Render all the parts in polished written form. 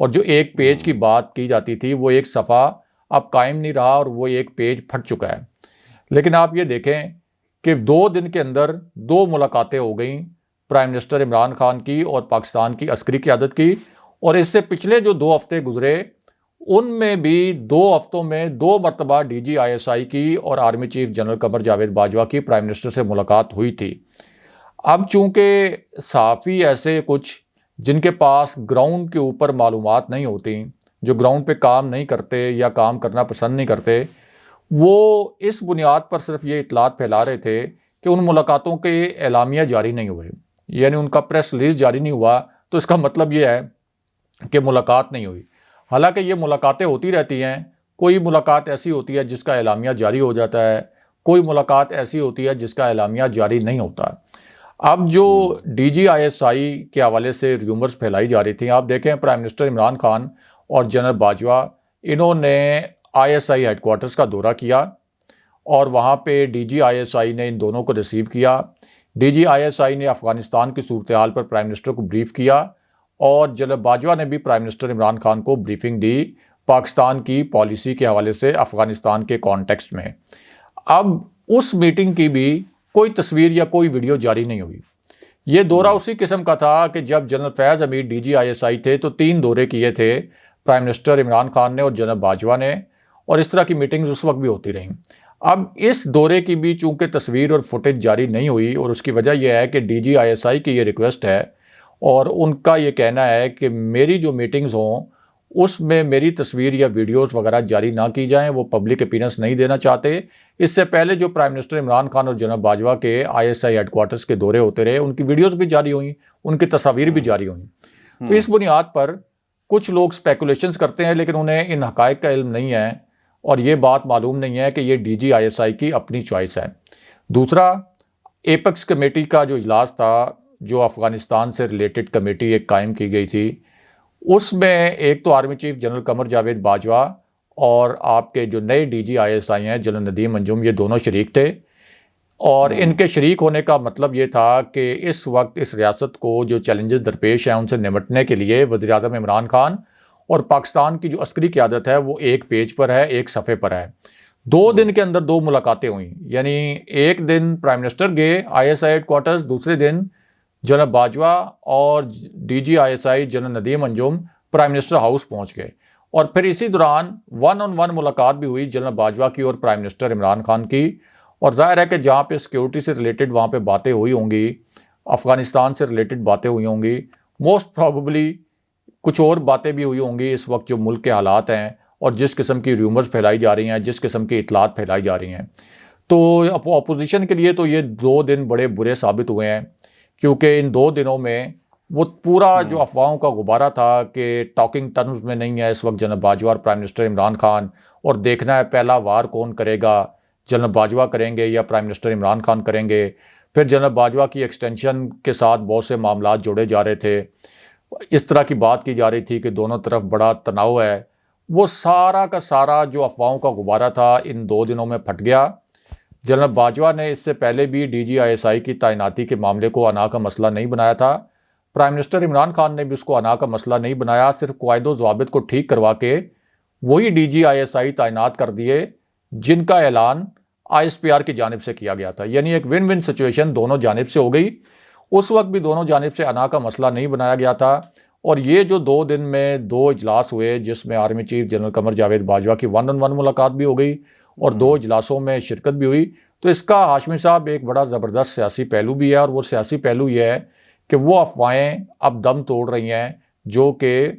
اور جو ایک پیج کی بات کی جاتی تھی وہ ایک صفحہ اب قائم نہیں رہا اور وہ ایک پیج پھٹ چکا ہے۔ لیکن آپ یہ دیکھیں کہ 2 دن کے اندر 2 ملاقاتیں ہو گئیں پرائم منسٹر عمران خان کی اور پاکستان کی عسکری قیادت کی، اور اس سے پچھلے جو 2 ہفتے گزرے ان میں بھی 2 ہفتوں میں 2 مرتبہ ڈی جی آئی ایس آئی کی اور army chief general Qamar Javed Bajwa کی پرائم منسٹر سے ملاقات ہوئی تھی۔ اب چونکہ صحافی ایسے کچھ جن کے پاس گراؤنڈ کے اوپر معلومات نہیں ہوتی، جو گراؤنڈ پہ کام نہیں کرتے یا کام کرنا پسند نہیں کرتے، وہ اس بنیاد پر صرف یہ اطلاعات پھیلا رہے تھے کہ ان ملاقاتوں کے اعلامیہ جاری نہیں ہوئے، یعنی ان کا پریس ریلیز جاری نہیں ہوا، تو اس کا مطلب یہ ہے کہ ملاقات نہیں ہوئی۔ حالانکہ یہ ملاقاتیں ہوتی رہتی ہیں، کوئی ملاقات ایسی ہوتی ہے جس کا اعلامیہ جاری ہو جاتا ہے، کوئی ملاقات ایسی ہوتی ہے جس کا اعلامیہ جاری نہیں ہوتا۔ اب جو ڈی جی آئی ایس آئی کے حوالے سے ریومرز پھیلائی جا رہی تھیں، آپ دیکھیں پرائم منسٹر عمران خان اور جنرل باجوہ انہوں نے آئی ایس آئی ہیڈ کوارٹرز کا دورہ کیا اور وہاں پہ ڈی جی آئی ایس آئی نے ان دونوں کو ریسیو کیا۔ ڈی جی آئی ایس آئی نے افغانستان کی صورتحال پر پرائم منسٹر کو بریف کیا اور جنرل باجوہ نے بھی پرائم منسٹر عمران خان کو بریفنگ دی پاکستان کی پالیسی کے حوالے سے افغانستان کے کانٹیکسٹ میں۔ اب اس میٹنگ کی بھی کوئی تصویر یا کوئی ویڈیو جاری نہیں ہوئی۔ یہ دورہ اسی قسم کا تھا کہ جب general Faiz Hameed D G I S I تھے تو 3 دورے کیے تھے پرائم منسٹر عمران خان نے اور جنرل باجوہ نے، اور اس طرح کی میٹنگز اس وقت بھی ہوتی رہیں۔ اب اس دورے کی بھی چونکہ تصویر اور فوٹیج جاری نہیں ہوئی، اور اس کی وجہ یہ ہے کہ ڈی جی آئی ایس آئی کی یہ ریکویسٹ ہے اور ان کا یہ کہنا ہے کہ میری جو میٹنگز ہوں اس میں میری تصویر یا ویڈیوز وغیرہ جاری نہ کی جائیں، وہ پبلک اپیرنس نہیں دینا چاہتے۔ اس سے پہلے جو پرائم منسٹر عمران خان اور جنرل باجوہ کے آئی ایس آئی ہیڈ کوارٹرز کے دورے ہوتے رہے، ان کی ویڈیوز بھی جاری ہوئیں، ان کی تصاویر بھی جاری ہوئیں۔ تو اس بنیاد پر کچھ لوگ اسپیکولیشنز کرتے ہیں، لیکن انہیں ان حقائق کا علم نہیں ہے اور یہ بات معلوم نہیں ہے کہ یہ ڈی جی آئی ایس آئی کی اپنی چوائس ہے۔ دوسرا، ایپیکس کمیٹی کا جو اجلاس تھا، جو افغانستان سے ریلیٹڈ کمیٹی ایک قائم کی گئی تھی، اس میں ایک تو army chief general Qamar Javed Bajwa اور آپ کے جو نئے ڈی جی آئی ایس آئی ہیں جنرل ندیم انجم، یہ دونوں شریک تھے، اور ان کے شریک ہونے کا مطلب یہ تھا کہ اس وقت اس ریاست کو جو چیلنجز درپیش ہیں ان سے نمٹنے کے لیے وزیر اعظم عمران خان اور پاکستان کی جو عسکری قیادت ہے وہ ایک پیج پر ہے، ایک صفحے پر ہے۔ 2 دن کے اندر 2 ملاقاتیں ہوئیں، یعنی ایک دن پرائم منسٹر گئے آئی ایس آئی ہیڈ کوارٹرز، دوسرے دن جنرل باجوہ اور D G I S I general Nadeem Anjum prime minister house پہنچ گئے، اور پھر اسی دوران 1 on 1 ملاقات بھی ہوئی جنرل باجوہ کی اور پرائم منسٹر عمران خان کی۔ اور ظاہر ہے کہ جہاں پہ سیکیورٹی سے ریلیٹڈ وہاں پہ باتیں ہوئی ہوں گی، افغانستان سے ریلیٹڈ باتیں ہوئی ہوں گی، موسٹ پروبیبلی کچھ اور باتیں بھی ہوئی ہوں گی اس وقت جو ملک کے حالات ہیں اور جس قسم کی ریومرز پھیلائی جا رہی ہیں، جس قسم کی اطلاعات پھیلائی جا رہی ہیں۔ تو اپوزیشن کے لیے تو یہ 2 دن بڑے برے ثابت ہوئے ہیں، کیونکہ ان 2 دنوں میں وہ پورا جو افواہوں کا غبارہ تھا کہ ٹاکنگ ٹرمز میں نہیں ہے اس وقت جنرل باجوہ اور پرائم منسٹر عمران خان، اور دیکھنا ہے پہلا وار کون کرے گا، جنرل باجوہ کریں گے یا پرائم منسٹر عمران خان کریں گے۔ پھر جنرل باجوہ کی ایکسٹینشن کے ساتھ بہت سے معاملات جوڑے جا رہے تھے، اس طرح کی بات کی جا رہی تھی کہ دونوں طرف بڑا تناؤ ہے۔ وہ سارا کا سارا جو افواہوں کا غبارہ تھا ان 2 دنوں میں پھٹ گیا۔ جنرل باجوہ نے اس سے پہلے بھی ڈی جی آئی ایس آئی کی تعیناتی کے معاملے کو انا کا مسئلہ نہیں بنایا تھا، پرائم منسٹر عمران خان نے بھی اس کو انا کا مسئلہ نہیں بنایا، صرف قواعد و ضوابط کو ٹھیک کروا کے وہی ڈی جی آئی ایس آئی تعینات کر دیے جن کا اعلان آئی ایس پی آر کی جانب سے کیا گیا تھا، یعنی ایک ون ون سچویشن دونوں جانب سے ہو گئی۔ اس وقت بھی دونوں جانب سے انا کا مسئلہ نہیں بنایا گیا تھا، اور یہ جو 2 دن میں 2 اجلاس ہوئے جس میں army chief general Qamar Javed Bajwa کی 1 on 1 ملاقات بھی ہو گئی اور 2 اجلاسوں میں شرکت بھی ہوئی، تو اس کا ہاشمی صاحب ایک بڑا زبردست سیاسی پہلو بھی ہے، اور وہ سیاسی پہلو یہ ہے کہ وہ افواہیں اب دم توڑ رہی ہیں جو کہ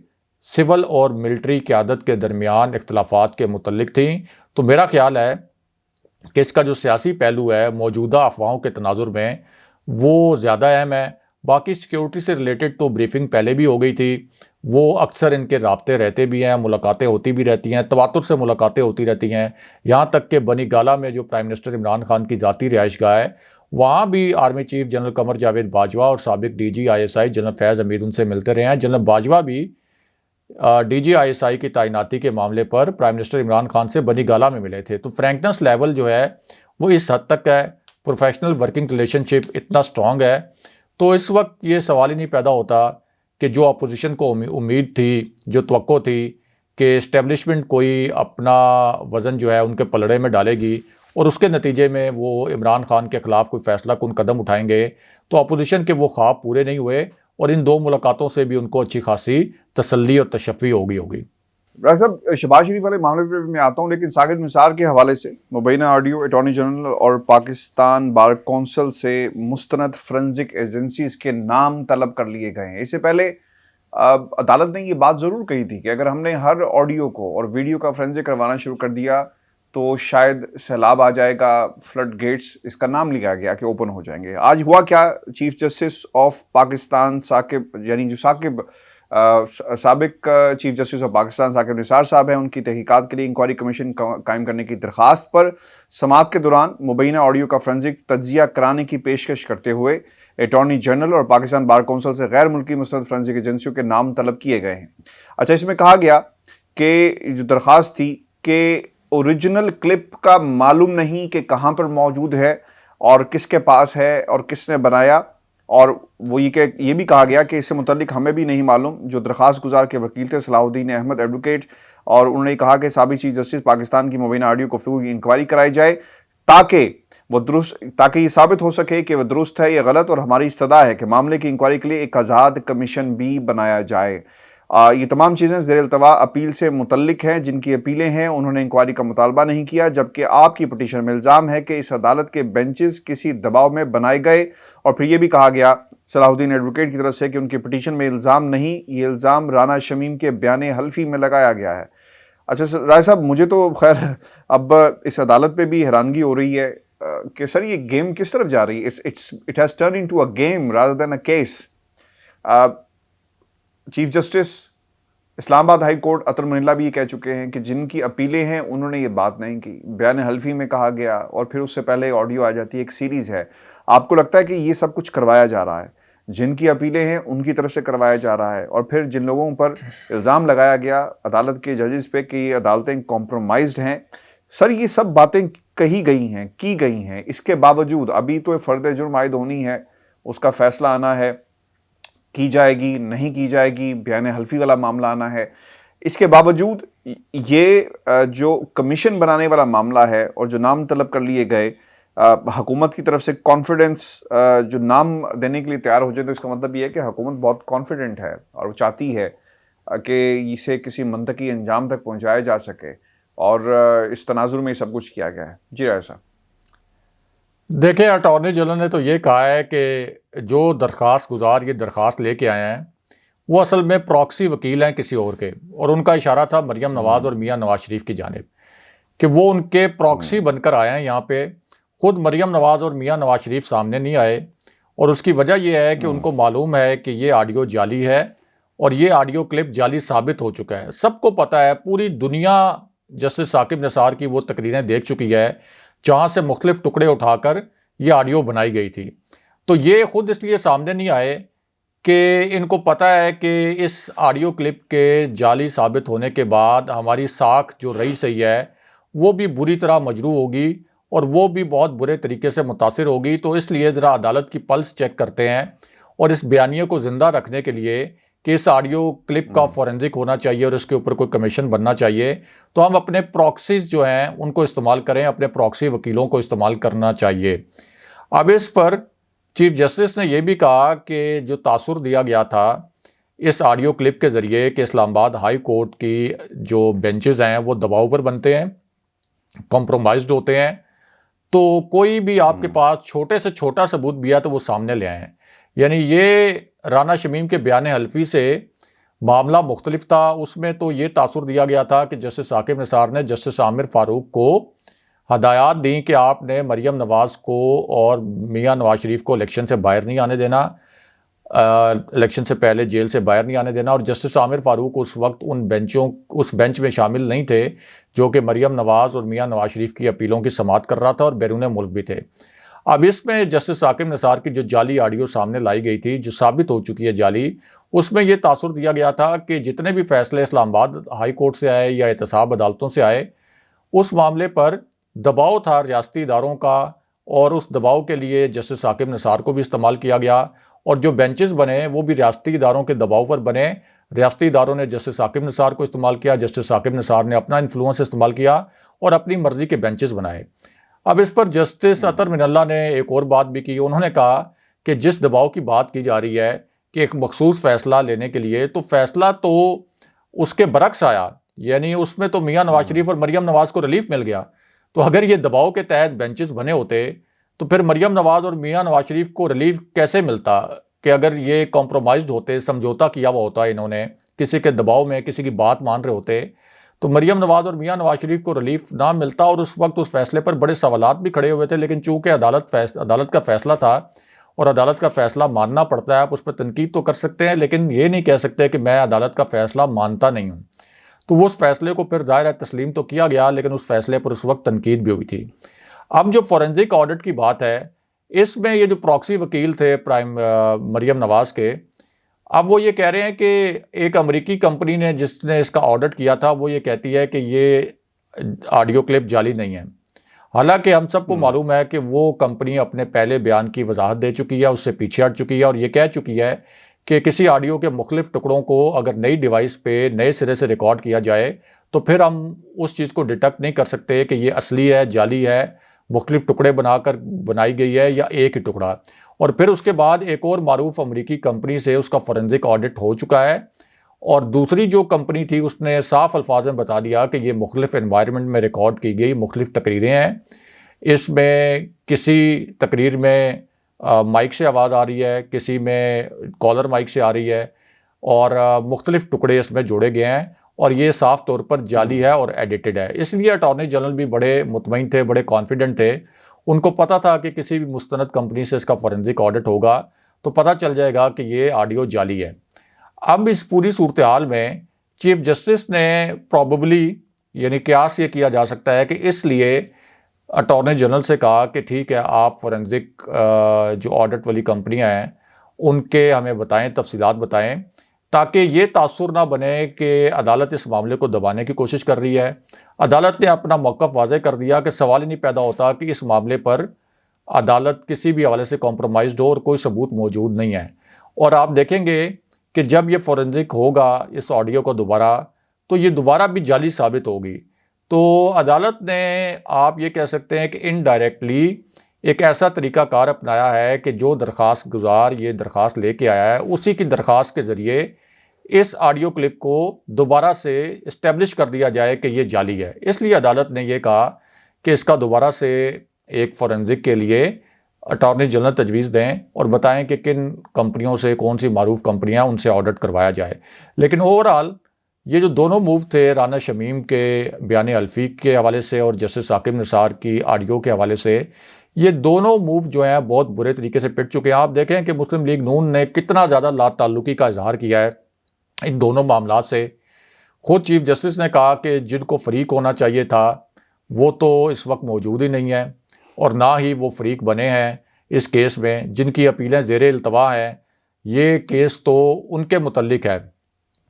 سول اور ملٹری قیادت کے درمیان اختلافات کے متعلق تھیں۔ تو میرا خیال ہے کہ اس کا جو سیاسی پہلو ہے موجودہ افواہوں کے تناظر میں وہ زیادہ اہم ہے۔ باقی سیکیورٹی سے ریلیٹڈ تو بریفنگ پہلے بھی ہو گئی تھی، وہ اکثر ان کے رابطے رہتے بھی ہیں، ملاقاتیں ہوتی بھی رہتی ہیں، تواتر سے ملاقاتیں ہوتی رہتی ہیں، یہاں تک کہ بنی گالہ میں جو پرائم منسٹر عمران خان کی ذاتی رہائش گاہ ہے وہاں بھی army chief general Qamar Javed Bajwa اور سابق D G I S I general Faiz Hamid ان سے ملتے رہے ہیں۔ جنرل باجوہ بھی ڈی جی آئی ایس آئی کی تعیناتی کے معاملے پر پرائم منسٹر عمران خان سے بنی گالہ میں ملے تھے۔ تو فرینکنس لیول جو ہے وہ اس حد تک ہے، پروفیشنل ورکنگ ریلیشن شپ اتنا سٹرونگ ہے، تو اس وقت یہ سوال ہی نہیں پیدا ہوتا کہ جو اپوزیشن کو امید تھی، جو توقع تھی کہ اسٹیبلشمنٹ کوئی اپنا وزن جو ہے ان کے پلڑے میں ڈالے گی اور اس کے نتیجے میں وہ عمران خان کے خلاف کوئی فیصلہ کن قدم اٹھائیں گے، تو اپوزیشن کے وہ خواب پورے نہیں ہوئے اور ان دو ملاقاتوں سے بھی ان کو اچھی خاصی تسلی اور تشفی ہوگی۔ راجہ صاحب، شہباز شریف والے معاملے پہ میں آتا ہوں، لیکن ساکت نثار کے حوالے سے مبینہ آڈیو اٹارنی جنرل اور پاکستان بار کونسل سے مستند فرنزک ایجنسیز کے نام طلب کر لیے گئے ہیں۔ اس سے پہلے عدالت نے یہ بات ضرور کہی تھی کہ اگر ہم نے ہر آڈیو کو اور ویڈیو کا فرنزک کروانا شروع کر دیا تو شاید سیلاب آ جائے گا، فلڈ گیٹس، اس کا نام لیا گیا کہ اوپن ہو جائیں گے۔ آج ہوا کیا؟ چیف جسٹس آف پاکستان سابق چیف جسٹس آف پاکستان ساکب نثار صاحب ہیں، ان کی تحقیقات کے لیے انکوائری کمیشن قائم کرنے کی درخواست پر سماعت کے دوران مبینہ آڈیو کا فرنزک تجزیہ کرانے کی پیشکش کرتے ہوئے اٹارنی جنرل اور پاکستان بار کونسل سے غیر ملکی مستند فرنزک ایجنسیوں کے نام طلب کیے گئے ہیں۔ اچھا، اس میں کہا گیا کہ جو درخواست تھی کہ اوریجنل کلپ کا معلوم نہیں کہ کہاں پر موجود ہے اور کس کے پاس ہے اور کس نے بنایا، اور وہ یہ بھی کہا گیا کہ اس سے متعلق ہمیں بھی نہیں معلوم۔ جو درخواست گزار کے وکیل تھے صلاح الدین احمد ایڈوکیٹ، اور انہوں نے کہا کہ سابق چیف جسٹس پاکستان کی مبینہ آڈیو گفتگو کی انکوائری کرائی جائے تاکہ یہ ثابت ہو سکے کہ وہ درست ہے یا غلط، اور ہماری استدعا ہے کہ معاملے کی انکوائری کے لیے ایک آزاد کمیشن بھی بنایا جائے۔ یہ تمام چیزیں زیر التوا اپیل سے متعلق ہیں۔ جن کی اپیلیں ہیں انہوں نے انکوائری کا مطالبہ نہیں کیا، جبکہ آپ کی پٹیشن میں الزام ہے کہ اس عدالت کے بینچز کسی دباؤ میں بنائے گئے، اور پھر یہ بھی کہا گیا صلاح الدین ایڈوکیٹ کی طرف سے کہ ان کی پٹیشن میں الزام نہیں، یہ الزام رانا شمیم کے بیان حلفی میں لگایا گیا ہے۔ اچھا رائے صاحب، مجھے تو خیر اب اس عدالت پہ بھی حیرانگی ہو رہی ہے کہ سر یہ گیم کس طرف جا رہی ہے؟ It has turn into a game rather than a case. Chief justice Islamabad high court Athar Manila بھی یہ کہہ چکے ہیں کہ جن کی اپیلیں ہیں انہوں نے یہ بات نہیں کی، بیان حلفی میں کہا گیا اور پھر اس سے پہلے آڈیو آ جاتی ہے، ایک سیریز ہے۔ آپ کو لگتا ہے کہ یہ سب کچھ کروایا جا رہا ہے، جن کی اپیلیں ہیں ان کی طرف سے کروایا جا رہا ہے، اور پھر جن لوگوں پر الزام لگایا گیا عدالت کے ججز پہ کہ یہ عدالتیں کمپرومائزڈ ہیں، سر یہ سب باتیں کہی گئی ہیں، کی گئی ہیں، اس کے باوجود ابھی تو فرد جرم عائد ہونی ہے، اس کا فیصلہ آنا ہے، کی جائے گی نہیں کی جائے گی، بیان حلفی والا معاملہ آنا ہے، اس کے باوجود یہ جو کمیشن بنانے والا معاملہ ہے اور جو نام طلب کر لیے گئے، حکومت کی طرف سے کانفیڈنس جو نام دینے کے لیے تیار ہو جائے، تو اس کا مطلب یہ ہے کہ حکومت بہت کانفیڈنٹ ہے اور وہ چاہتی ہے کہ اسے کسی منطقی انجام تک پہنچایا جا سکے، اور اس تناظر میں یہ سب کچھ کیا گیا ہے۔ جی رائے صاحب۔ دیکھیں، اٹارنی جنرل نے تو یہ کہا ہے کہ جو درخواست گزار یہ درخواست لے کے آئے ہیں وہ اصل میں پراکسی وکیل ہیں کسی اور کے، اور ان کا اشارہ تھا مریم نواز اور میاں نواز شریف کی جانب کہ وہ ان کے پراکسی بن کر آئے ہیں یہاں پہ۔ خود مریم نواز اور میاں نواز شریف سامنے نہیں آئے، اور اس کی وجہ یہ ہے کہ ان کو معلوم ہے کہ یہ آڈیو جعلی ہے اور یہ آڈیو کلپ جعلی ثابت ہو چکا ہے۔ سب کو پتہ ہے، پوری دنیا جسٹس ثاقب نثار کی وہ تقریریں دیکھ چکی ہے جہاں سے مختلف ٹکڑے اٹھا کر یہ آڈیو بنائی گئی تھی۔ تو یہ خود اس لیے سامنے نہیں آئے کہ ان کو پتہ ہے کہ اس آڈیو کلپ کے جعلی ثابت ہونے کے بعد ہماری ساکھ جو رہی صحیح ہے وہ بھی بری طرح مجروح ہوگی اور وہ بھی بہت برے طریقے سے متاثر ہوگی۔ تو اس لیے ذرا عدالت کی پلس چیک کرتے ہیں، اور اس بیانیے کو زندہ رکھنے کے لیے کہ اس آڈیو کلپ کا فورنزک ہونا چاہیے اور اس کے اوپر کوئی کمیشن بننا چاہیے، تو ہم اپنے پراکسیز جو ہیں ان کو استعمال کریں، اپنے پراکسی وکیلوں کو استعمال کرنا چاہیے۔ اب اس پر چیف جسٹس نے یہ بھی کہا کہ جو تاثر دیا گیا تھا اس آڈیو کلپ کے ذریعے کہ اسلام آباد ہائی کورٹ کی جو بینچز ہیں وہ دباؤ پر بنتے ہیں، کمپرومائزڈ ہوتے ہیں، تو کوئی بھی آپ کے پاس چھوٹے سے چھوٹا ثبوت بھی ہے تو وہ سامنے لے آئیں۔ یعنی یہ رانا شمیم کے بیان حلفی سے معاملہ مختلف تھا، اس میں تو یہ تاثر دیا گیا تھا کہ جسٹس ثاقب نثار نے جسٹس عامر فاروق کو ہدایات دیں کہ آپ نے مریم نواز کو اور میاں نواز شریف کو الیکشن سے باہر نہیں آنے دینا، الیکشن سے پہلے جیل سے باہر نہیں آنے دینا، اور جسٹس عامر فاروق اس وقت اس بینچ میں شامل نہیں تھے جو کہ مریم نواز اور میاں نواز شریف کی اپیلوں کی سماعت کر رہا تھا، اور بیرون ملک بھی تھے۔ اب اس میں جسٹس ثاقب نثار کی جو جعلی آڈیو سامنے لائی گئی تھی جو ثابت ہو چکی ہے جعلی، اس میں یہ تاثر دیا گیا تھا کہ جتنے بھی فیصلے اسلام آباد ہائی کورٹ سے آئے یا احتساب عدالتوں سے آئے، اس معاملے پر دباؤ تھا ریاستی اداروں کا، اور اس دباؤ کے لیے جسٹس ثاقب نثار کو بھی استعمال کیا گیا، اور جو بینچز بنے وہ بھی ریاستی اداروں کے دباؤ پر بنے. ریاستی اداروں نے جسٹس ثاقب نثار کو استعمال کیا, جسٹس ثاقب نثار نے اپنا انفلوئنس استعمال کیا اور اپنی مرضی کے بینچز بنائے. اب اس پر جسٹس اطہر من اللہ نے ایک اور بات بھی کی. انہوں نے کہا کہ جس دباؤ کی بات کی جا رہی ہے کہ ایک مخصوص فیصلہ لینے کے لیے, تو فیصلہ تو اس کے برعکس آیا, یعنی اس میں تو میاں نواز شریف اور مریم نواز کو ریلیف مل گیا. تو اگر یہ دباؤ کے تحت بینچز بنے ہوتے تو پھر مریم نواز اور میاں نواز شریف کو ریلیف کیسے ملتا, کہ اگر یہ کمپرومائزڈ ہوتے, سمجھوتا کیا ہوا ہوتا, انہوں نے کسی کے دباؤ میں کسی کی بات مان رہے ہوتے, تو مریم نواز اور میاں نواز شریف کو ریلیف نہ ملتا. اور اس وقت اس فیصلے پر بڑے سوالات بھی کھڑے ہوئے تھے, لیکن چونکہ عدالت کا فیصلہ تھا اور عدالت کا فیصلہ ماننا پڑتا ہے. آپ اس پر تنقید تو کر سکتے ہیں لیکن یہ نہیں کہہ سکتے کہ میں عدالت کا فیصلہ مانتا نہیں ہوں. تو وہ اس فیصلے کو پھر ظاہر ہے تسلیم تو کیا گیا, لیکن اس فیصلے پر اس وقت تنقید بھی ہوئی تھی. اب جو فورنزک آڈٹ کی بات ہے, اس میں یہ جو پراکسی وکیل تھے مریم نواز کے, اب وہ یہ کہہ رہے ہیں کہ ایک امریکی کمپنی نے جس نے اس کا آڈٹ کیا تھا وہ یہ کہتی ہے کہ یہ آڈیو کلپ جعلی نہیں ہے. حالانکہ ہم سب کو معلوم ہے کہ وہ کمپنی اپنے پہلے بیان کی وضاحت دے چکی ہے, اس سے پیچھے ہٹ چکی ہے اور یہ کہہ چکی ہے کہ کسی آڈیو کے مختلف ٹکڑوں کو اگر نئی ڈیوائس پہ نئے سرے سے ریکارڈ کیا جائے تو پھر ہم اس چیز کو ڈیٹیکٹ نہیں کر سکتے کہ یہ اصلی ہے, جعلی ہے, مختلف ٹکڑے بنا کر بنائی گئی ہے یا ایک ہی ٹکڑا. اور پھر اس کے بعد ایک اور معروف امریکی کمپنی سے اس کا فورنزک آڈٹ ہو چکا ہے, اور دوسری جو کمپنی تھی اس نے صاف الفاظ میں بتا دیا کہ یہ مختلف انوائرمنٹ میں ریکارڈ کی گئی مختلف تقریریں ہیں. اس میں کسی تقریر میں مائک سے آواز آ رہی ہے, کسی میں کالر مائک سے آ رہی ہے, اور مختلف ٹکڑے اس میں جوڑے گئے ہیں, اور یہ صاف طور پر جعلی ہے اور ایڈیٹڈ ہے. اس لیے اٹارنی جنرل بھی بڑے مطمئن تھے, بڑے کانفیڈنٹ تھے. ان کو پتہ تھا کہ کسی بھی مستند کمپنی سے اس کا فورنزک آڈٹ ہوگا تو پتہ چل جائے گا کہ یہ آڈیو جعلی ہے. اب اس پوری صورتحال میں چیف جسٹس نے پروبیبلی, یعنی قیاس یہ کیا جا سکتا ہے کہ اس لیے اٹارنی جنرل سے کہا کہ ٹھیک ہے آپ فورنزک جو آڈٹ والی کمپنیاں ہیں ان کے ہمیں بتائیں, تفصیلات بتائیں, تاکہ یہ تاثر نہ بنے کہ عدالت اس معاملے کو دبانے کی کوشش کر رہی ہے. عدالت نے اپنا موقف واضح کر دیا کہ سوال ہی نہیں پیدا ہوتا کہ اس معاملے پر عدالت کسی بھی حوالے سے کمپرومائزڈ ہو اور کوئی ثبوت موجود نہیں ہے. اور آپ دیکھیں گے کہ جب یہ فورنزک ہوگا اس آڈیو کو دوبارہ, تو یہ دوبارہ بھی جعلی ثابت ہوگی. تو عدالت نے, آپ یہ کہہ سکتے ہیں کہ انڈائریکٹلی ایک ایسا طریقہ کار اپنایا ہے کہ جو درخواست گزار یہ درخواست لے کے آیا ہے اسی کی درخواست کے ذریعے اس آڈیو کلپ کو دوبارہ سے اسٹیبلش کر دیا جائے کہ یہ جعلی ہے. اس لیے عدالت نے یہ کہا کہ اس کا دوبارہ سے ایک فورنزک کے لیے اٹارنی جنرل تجویز دیں اور بتائیں کہ کن کمپنیوں سے, کون سی معروف کمپنیاں, ان سے آڈٹ کروایا جائے. لیکن اوورآل یہ جو دونوں موو تھے رانا شمیم کے بیان حلفی کے حوالے سے اور جسٹس ثاقب نثار کی آڈیو کے حوالے سے, یہ دونوں موو جو ہیں بہت برے طریقے سے پٹ چکے ہیں. آپ دیکھیں کہ مسلم لیگ نون نے کتنا زیادہ لا تعلقی کا اظہار کیا ہے ان دونوں معاملات سے. خود چیف جسٹس نے کہا کہ جن کو فریق ہونا چاہیے تھا وہ تو اس وقت موجود ہی نہیں ہے, اور نہ ہی وہ فریق بنے ہیں اس کیس میں. جن کی اپیلیں زیر التوا ہیں, یہ کیس تو ان کے متعلق ہے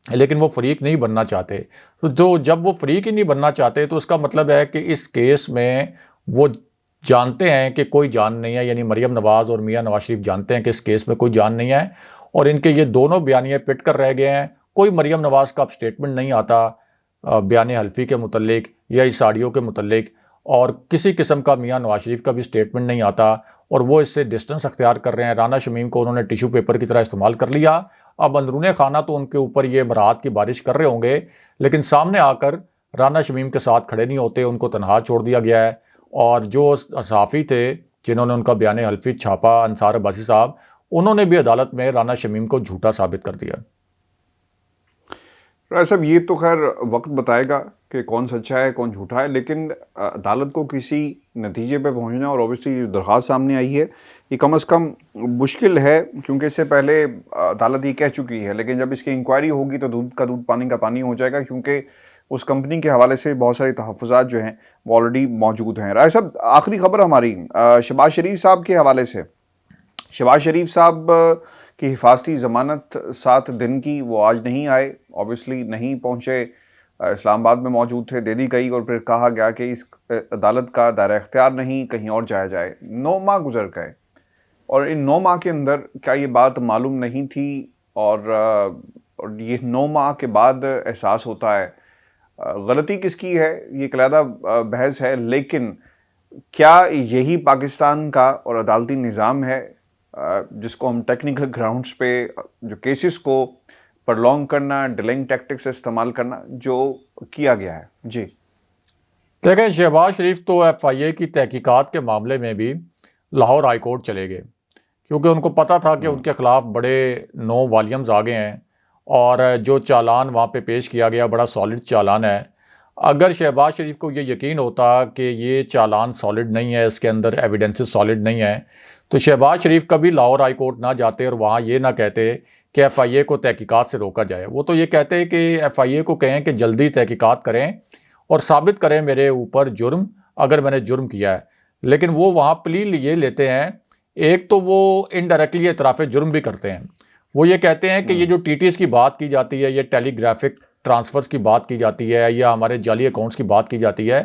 لیکن وہ فریق نہیں بننا چاہتے. تو جب وہ فریق ہی نہیں بننا چاہتے تو اس کا مطلب ہے کہ اس کیس میں وہ جانتے ہیں کہ کوئی جان نہیں ہے, یعنی مریم نواز اور میاں نواز شریف جانتے ہیں کہ اس کیس میں کوئی جان نہیں ہے, اور ان کے یہ دونوں بیانیے پٹ کر رہ گئے ہیں. کوئی مریم نواز کا اب سٹیٹمنٹ نہیں آتا بیان حلفی کے متعلق یا اس آڈیو کے متعلق, اور کسی قسم کا میاں نواز شریف کا بھی سٹیٹمنٹ نہیں آتا, اور وہ اس سے ڈسٹنس اختیار کر رہے ہیں. رانا شمیم کو انہوں نے ٹیشو پیپر کی طرح استعمال کر لیا. اب اندرون خانہ تو ان کے اوپر یہ برات کی بارش کر رہے ہوں گے, لیکن سامنے آ کر رانا شمیم کے ساتھ کھڑے نہیں ہوتے, ان کو تنہا چھوڑ دیا گیا ہے. اور جو صحافی تھے جنہوں نے ان کا بیان حلفی چھاپا, انصار عباسی صاحب, انہوں نے بھی عدالت میں رانا شمیم کو جھوٹا ثابت کر دیا. رائے صاحب, یہ تو خیر وقت بتائے گا کہ کون سچا ہے کون جھوٹا ہے, لیکن عدالت کو کسی نتیجے پہ پہنچنا, اور اوبیسلی جو درخواست سامنے آئی ہے یہ کم از کم مشکل ہے, کیونکہ اس سے پہلے عدالت یہ کہہ چکی ہے. لیکن جب اس کی انکوائری ہوگی تو دودھ کا دودھ پانی کا پانی ہو جائے گا, کیونکہ اس کمپنی کے حوالے سے بہت سارے تحفظات جو ہیں وہ آلریڈی موجود ہیں. رائے صاحب, آخری خبر ہماری شہباز شریف صاحب کے حوالے سے. شہباز شریف صاحب کی حفاظتی ضمانت 7 دن کی, وہ آج نہیں آئے, اوبیسلی نہیں پہنچے, اسلام آباد میں موجود تھے, دے دی گئی, اور پھر کہا گیا کہ اس عدالت کا دائرہ اختیار نہیں, کہیں اور جایا جائے. 9 ماہ گزر گئے اور ان 9 ماہ کے اندر کیا یہ بات معلوم نہیں تھی اور یہ 9 ماہ کے بعد احساس ہوتا ہے؟ غلطی کس کی ہے یہ ایک علیحدہ بحث ہے، لیکن کیا یہی پاکستان کا اور عدالتی نظام ہے جس کو ہم ٹیکنیکل گراؤنڈز پہ جو کیسز کو پرلونگ کرنا، ڈیلنگ ٹیکٹکس استعمال کرنا جو کیا گیا ہے؟ جی دیکھیں، شہباز شریف تو ایف آئی اے کی تحقیقات کے معاملے میں بھی لاہور ہائی کورٹ چلے گئے، کیونکہ ان کو پتہ تھا کہ ان کے خلاف بڑے 9 والیومز آ گئے ہیں اور جو چالان وہاں پہ پیش کیا گیا بڑا سالڈ چالان ہے۔ اگر شہباز شریف کو یہ یقین ہوتا کہ یہ چالان سالڈ نہیں ہے، اس کے اندر ایویڈنسز سالڈ نہیں ہیں، تو شہباز شریف کبھی لاہور ہائی کورٹ نہ جاتے اور وہاں یہ نہ کہتے کہ ایف آئی اے کو تحقیقات سے روکا جائے۔ وہ تو یہ کہتے کہ ایف آئی اے کو کہیں کہ جلدی تحقیقات کریں اور ثابت کریں میرے اوپر جرم، اگر میں نے جرم کیا ہے۔ لیکن وہ وہاں پلی یہ لیتے ہیں، ایک تو وہ انڈائریکٹلی اعتراف جرم بھی کرتے ہیں۔ وہ یہ کہتے ہیں کہ یہ جو ٹی ٹیز کی بات کی جاتی ہے، یہ ٹیلی گرافک ٹرانسفرز کی بات کی جاتی ہے یا ہمارے جعلی اکاؤنٹس کی بات کی جاتی ہے،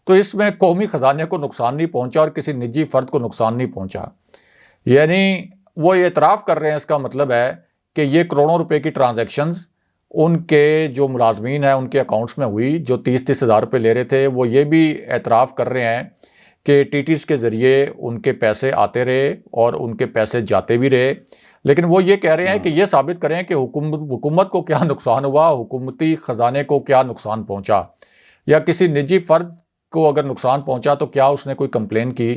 تو اس میں قومی خزانے کو نقصان نہیں پہنچا اور کسی نجی فرد کو نقصان نہیں پہنچا۔ یعنی وہ یہ اعتراف کر رہے ہیں، اس کا مطلب ہے کہ یہ کروڑوں روپے کی ٹرانزیکشنز ان کے جو ملازمین ہیں ان کے اکاؤنٹس میں ہوئی، جو 30-30 ہزار روپے لے رہے تھے، وہ یہ بھی اعتراف کر رہے ہیں کہ ٹی ٹیز کے ذریعے ان کے پیسے آتے رہے اور ان کے پیسے جاتے بھی رہے۔ لیکن وہ یہ کہہ رہے ہیں کہ یہ ثابت کریں کہ حکومت کو کیا نقصان ہوا، حکومتی خزانے کو کیا نقصان پہنچا، یا کسی نجی فرد کو اگر نقصان پہنچا تو کیا اس نے کوئی کمپلین کی۔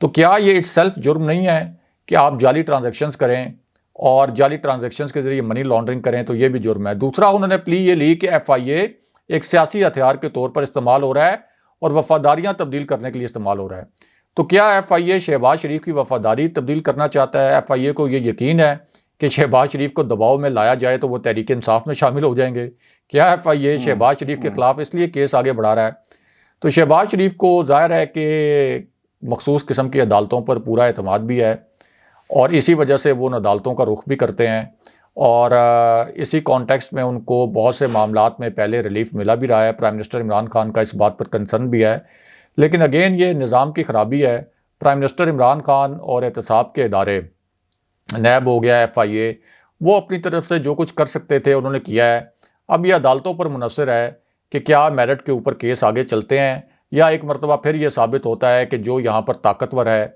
تو کیا یہ اٹ سیلف جرم نہیں ہے کہ آپ جعلی ٹرانزیکشنز کریں اور جعلی ٹرانزیکشنز کے ذریعے منی لانڈرنگ کریں؟ تو یہ بھی جرم ہے۔ دوسرا، انہوں نے پلی یہ لی کہ ایف آئی اے ایک سیاسی ہتھیار کے طور پر استعمال ہو رہا ہے اور وفاداریاں تبدیل کرنے کے لیے استعمال ہو رہا ہے۔ تو کیا ایف آئی اے شہباز شریف کی وفاداری تبدیل کرنا چاہتا ہے؟ ایف آئی اے کو یہ یقین ہے کہ شہباز شریف کو دباؤ میں لایا جائے تو وہ تحریک انصاف میں شامل ہو جائیں گے؟ کیا ایف آئی اے شہباز شریف کے خلاف اس لیے کیس آگے بڑھا رہا ہے؟ تو شہباز شریف کو ظاہر ہے کہ مخصوص قسم کی عدالتوں پر پورا اعتماد بھی ہے اور اسی وجہ سے وہ ان عدالتوں کا رخ بھی کرتے ہیں، اور اسی کانٹیکسٹ میں ان کو بہت سے معاملات میں پہلے ریلیف ملا بھی رہا ہے۔ پرائم منسٹر عمران خان کا اس بات پر کنسرن بھی ہے، لیکن اگین یہ نظام کی خرابی ہے۔ پرائم منسٹر عمران خان اور احتساب کے ادارے، نیب ہو گیا، ایف آئی اے، وہ اپنی طرف سے جو کچھ کر سکتے تھے انہوں نے کیا ہے۔ اب یہ عدالتوں پر منحصر ہے کہ کیا میرٹ کے اوپر کیس آگے چلتے ہیں، یا ایک مرتبہ پھر یہ ثابت ہوتا ہے کہ جو یہاں پر طاقتور ہے،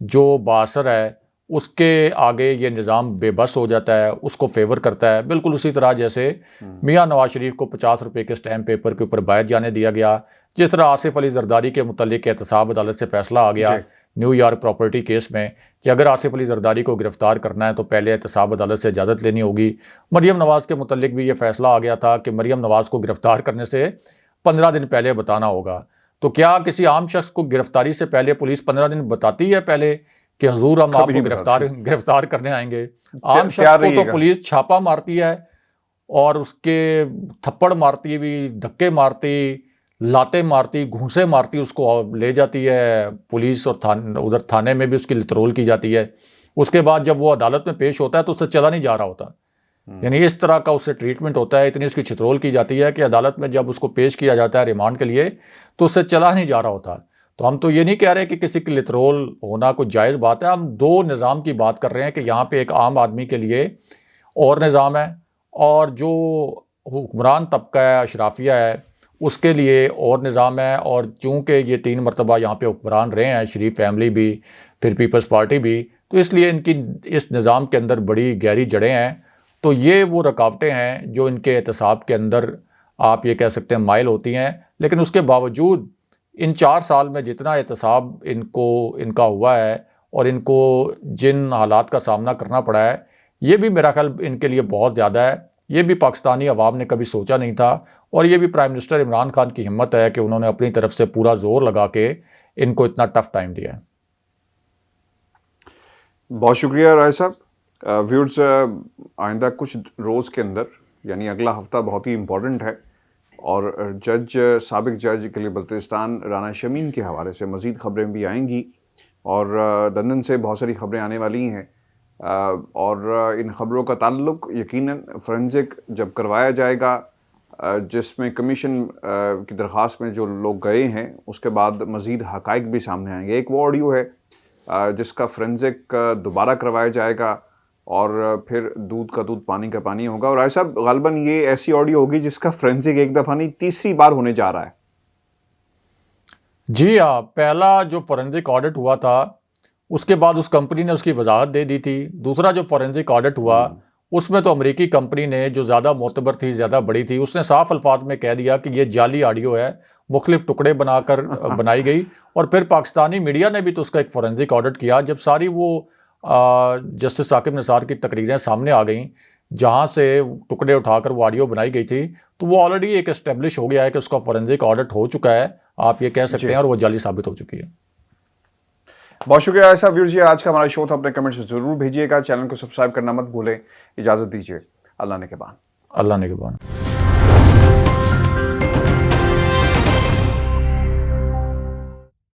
جو بااثر ہے، اس کے آگے یہ نظام بے بس ہو جاتا ہے، اس کو فیور کرتا ہے۔ بالکل اسی طرح جیسے میاں نواز شریف کو 50 روپے کے سٹیمپ پیپر کے اوپر باہر جانے دیا گیا، جس طرح آصف علی زرداری کے متعلق احتساب عدالت سے فیصلہ آ گیا نیو یارک پراپرٹی کیس میں کہ اگر آصف علی زرداری کو گرفتار کرنا ہے تو پہلے احتساب عدالت سے اجازت لینی ہوگی۔ مریم نواز کے متعلق بھی یہ فیصلہ آ گیا تھا کہ مریم نواز کو گرفتار کرنے سے 15 دن پہلے بتانا ہوگا۔ تو کیا کسی عام شخص کو گرفتاری سے پہلے پولیس 15 دن بتاتی ہے پہلے کہ حضور ہم آپ کو گرفتار کرنے آئیں گے؟ عام شخص کو تو پولیس چھاپا مارتی ہے اور اس کے تھپڑ مارتی بھی، دھکے مارتی، لاتے مارتی، گھونسے مارتی، اس کو لے جاتی ہے پولیس، اور ادھر تھانے میں بھی اس کی لترول کی جاتی ہے۔ اس کے بعد جب وہ عدالت میں پیش ہوتا ہے تو اس سے چلا نہیں جا رہا ہوتا، یعنی اس طرح کا اس سے ٹریٹمنٹ ہوتا ہے، اتنی اس کی چھترول کی جاتی ہے کہ عدالت میں جب اس کو پیش کیا جاتا ہے ریمانڈ کے لیے تو اس سے چلا نہیں جا رہا ہوتا۔ تو ہم تو یہ نہیں کہہ رہے کہ کسی کی لترول ہونا کوئی جائز بات ہے، ہم دو نظام کی بات کر رہے ہیں کہ یہاں پہ ایک عام آدمی کے لیے اور نظام ہے، اور جو حکمران طبقہ ہے، اشرافیہ ہے، اس کے لیے اور نظام ہے۔ اور چونکہ یہ 3 مرتبہ یہاں پہ حکمران رہے ہیں، شریف فیملی بھی، پھر پیپلز پارٹی بھی، تو اس لیے ان کی اس نظام کے اندر بڑی گہری جڑیں ہیں۔ تو یہ وہ رکاوٹیں ہیں جو ان کے احتساب کے اندر آپ یہ کہہ سکتے ہیں مائل ہوتی ہیں، لیکن اس کے باوجود ان 4 سال میں جتنا احتساب ان کا ہوا ہے اور ان کو جن حالات کا سامنا کرنا پڑا ہے، یہ بھی میرا خیال ان کے لیے بہت زیادہ ہے۔ یہ بھی پاکستانی عوام نے کبھی سوچا نہیں تھا، اور یہ بھی پرائم منسٹر عمران خان کی ہمت ہے کہ انہوں نے اپنی طرف سے پورا زور لگا کے ان کو اتنا ٹف ٹائم دیا ہے۔ بہت شکریہ رائے صاحب۔ ویورز، آئندہ کچھ روز کے اندر، یعنی اگلا ہفتہ بہت ہی امپورٹنٹ ہے، اور سابق جج قلی بلتستان رانا شمیم کے حوالے سے مزید خبریں بھی آئیں گی، اور لندن سے بہت ساری خبریں آنے والی ہیں، اور ان خبروں کا تعلق یقیناً فورنزک جب کروایا جائے گا، جس میں کمیشن کی درخواست میں جو لوگ گئے ہیں، اس کے بعد مزید حقائق بھی سامنے آئیں گے۔ ایک وہ آڈیو ہے جس کا فرینزک دوبارہ کروایا جائے گا اور پھر دودھ کا دودھ پانی کا پانی ہوگا. اور ایسا غالباً یہ ایسی آڈیو ہوگی جس کا فرینزک ایک دفعہ نہیں تیسری بار ہونے جا رہا ہے. جی ہاں، پہلا جو فورینزک آڈٹ ہوا تھا اس کے بعد اس کمپنی نے اس کی وضاحت دے دی تھی. دوسرا جو فورینزک آڈٹ ہوا اس میں تو امریکی کمپنی نے جو زیادہ معتبر تھی، زیادہ بڑی تھی، اس نے صاف الفاظ میں کہہ دیا کہ یہ جعلی آڈیو ہے، مختلف ٹکڑے بنا کر بنائی گئی. اور پھر پاکستانی میڈیا نے بھی تو اس کا ایک فورینزک آڈٹ کیا جب ساری وہ جسٹس ثاقب نثار کی تقریریں سامنے آ گئیں جہاں سے ٹکڑے اٹھا کر وہ آڈیو بنائی گئی تھی. تو وہ آلریڈی ایک اسٹیبلش ہو گیا ہے کہ اس کا فورینزک آڈٹ ہو چکا ہے، آپ یہ کہہ سکتے ہیں، اور وہ جعلی ثابت ہو چکی ہے. بہت شکریہ ایسا ویورز. آج کا ہمارا شو تھا، اپنے کمنٹس ضرور بھیجیے گا، چینل کو سبسکرائب کرنا مت بھولیں. اجازت دیجیے، اللہ نگہبان. اللہ نگہبان.